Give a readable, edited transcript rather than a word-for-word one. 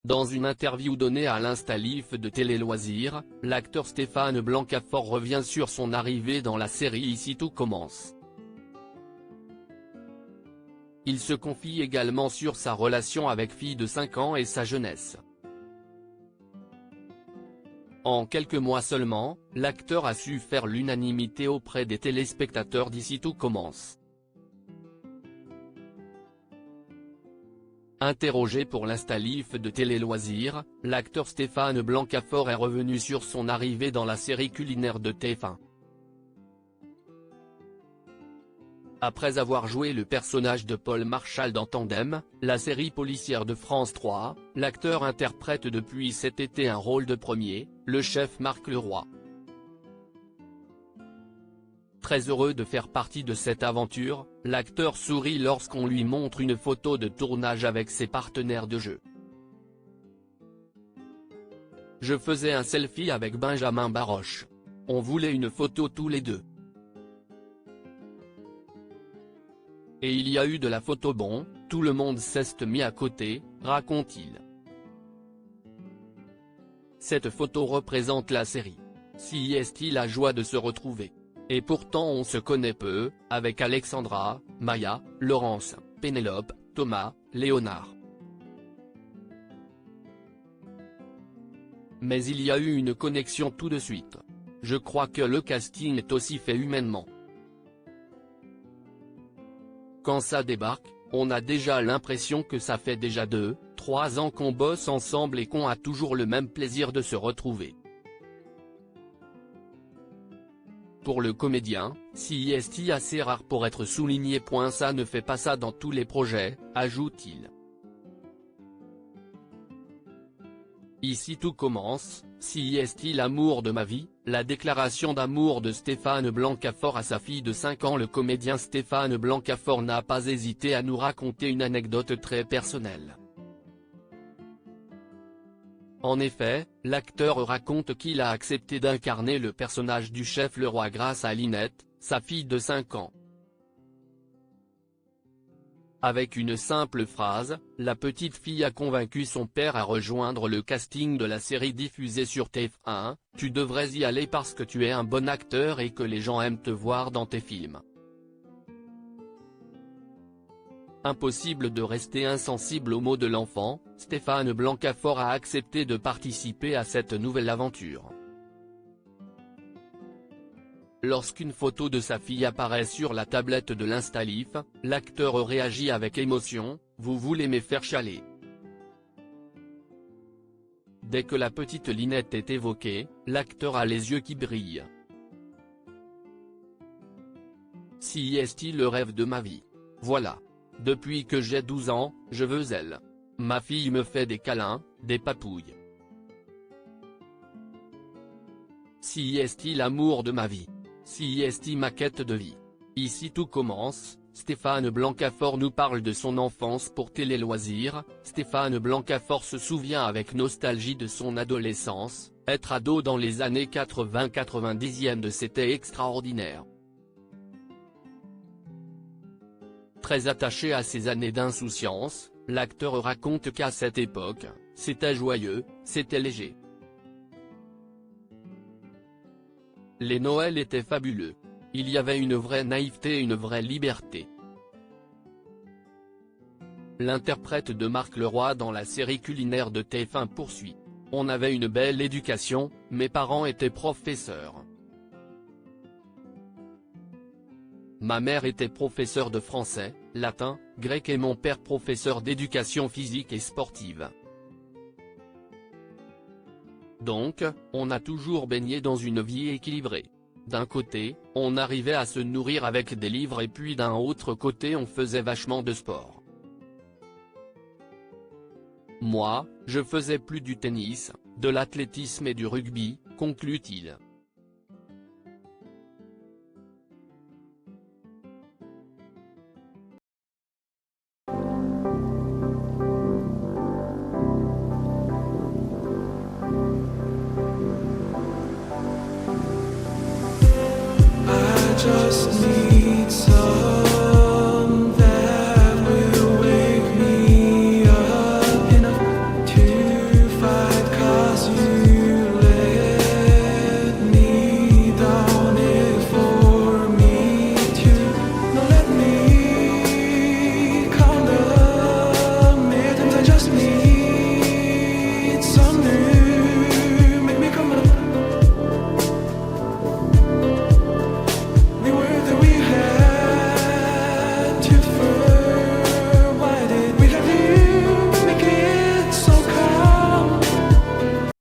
Dans une interview donnée à l'Instalif de Télé Loisirs, l'acteur Stéphane Blancafort revient sur son arrivée dans la série Ici tout commence. Il se confie également sur sa relation avec fille de 5 ans et sa jeunesse. En quelques mois seulement, l'acteur a su faire l'unanimité auprès des téléspectateurs d'Ici tout commence. Interrogé pour l'Instalif de Télé Loisirs, l'acteur Stéphane Blancafort est revenu sur son arrivée dans la série culinaire de TF1. Après avoir joué le personnage de Paul Marchal dans Tandem, la série policière de France 3, l'acteur interprète depuis cet été un rôle de premier, le chef Marc Leroy. Très heureux de faire partie de cette aventure, l'acteur sourit lorsqu'on lui montre une photo de tournage avec ses partenaires de jeu. Je faisais un selfie avec Benjamin Baroche. On voulait une photo tous les deux. Et il y a eu de la photo bon, tout le monde s'est mis à côté, raconte-t-il. Cette photo représente la série. Si est-il la joie de se retrouver. Et pourtant on se connaît peu, avec Alexandra, Maya, Laurence, Pénélope, Thomas, Léonard. Mais il y a eu une connexion tout de suite. Je crois que le casting est aussi fait humainement. Quand ça débarque, on a déjà l'impression que ça fait déjà 2-3 ans qu'on bosse ensemble et qu'on a toujours le même plaisir de se retrouver. Pour le comédien, si est assez rare pour être souligné. Ça ne fait pas ça dans tous les projets, ajoute-t-il. Ici tout commence, si est l'amour de ma vie, la déclaration d'amour de Stéphane Blancafort à sa fille de 5 ans. Le comédien Stéphane Blancafort n'a pas hésité à nous raconter une anecdote très personnelle. En effet, l'acteur raconte qu'il a accepté d'incarner le personnage du chef Leroy grâce à Linette, sa fille de 5 ans. Avec une simple phrase, la petite fille a convaincu son père à rejoindre le casting de la série diffusée sur TF1, « Tu devrais y aller parce que tu es un bon acteur et que les gens aiment te voir dans tes films. » Impossible de rester insensible aux mots de l'enfant, Stéphane Blancafort a accepté de participer à cette nouvelle aventure. Lorsqu'une photo de sa fille apparaît sur la tablette de l'Instalif, l'acteur réagit avec émotion, « Vous voulez me faire chialer ?» Dès que la petite Linette est évoquée, l'acteur a les yeux qui brillent. Si est-il le rêve de ma vie. Voilà. Depuis que j'ai 12 ans, je veux elle. Ma fille me fait des câlins, des papouilles. Si est-il l'amour de ma vie. Si est-il ma quête de vie. Ici tout commence, Stéphane Blancafort nous parle de son enfance pour Télé Loisirs. Stéphane Blancafort se souvient avec nostalgie de son adolescence, être ado dans les années 80-90 c'était extraordinaire. Très attaché à ses années d'insouciance, l'acteur raconte qu'à cette époque, c'était joyeux, c'était léger. Les Noëls étaient fabuleux. Il y avait une vraie naïveté et une vraie liberté. L'interprète de Marc Leroy dans la série culinaire de TF1 poursuit. On avait une belle éducation, mes parents étaient professeurs. Ma mère était professeure de français, latin, grec et mon père professeur d'éducation physique et sportive. Donc, on a toujours baigné dans une vie équilibrée. D'un côté, on arrivait à se nourrir avec des livres et puis d'un autre côté on faisait vachement de sport. Moi, je faisais plus du tennis, de l'athlétisme et du rugby, conclut-il. Just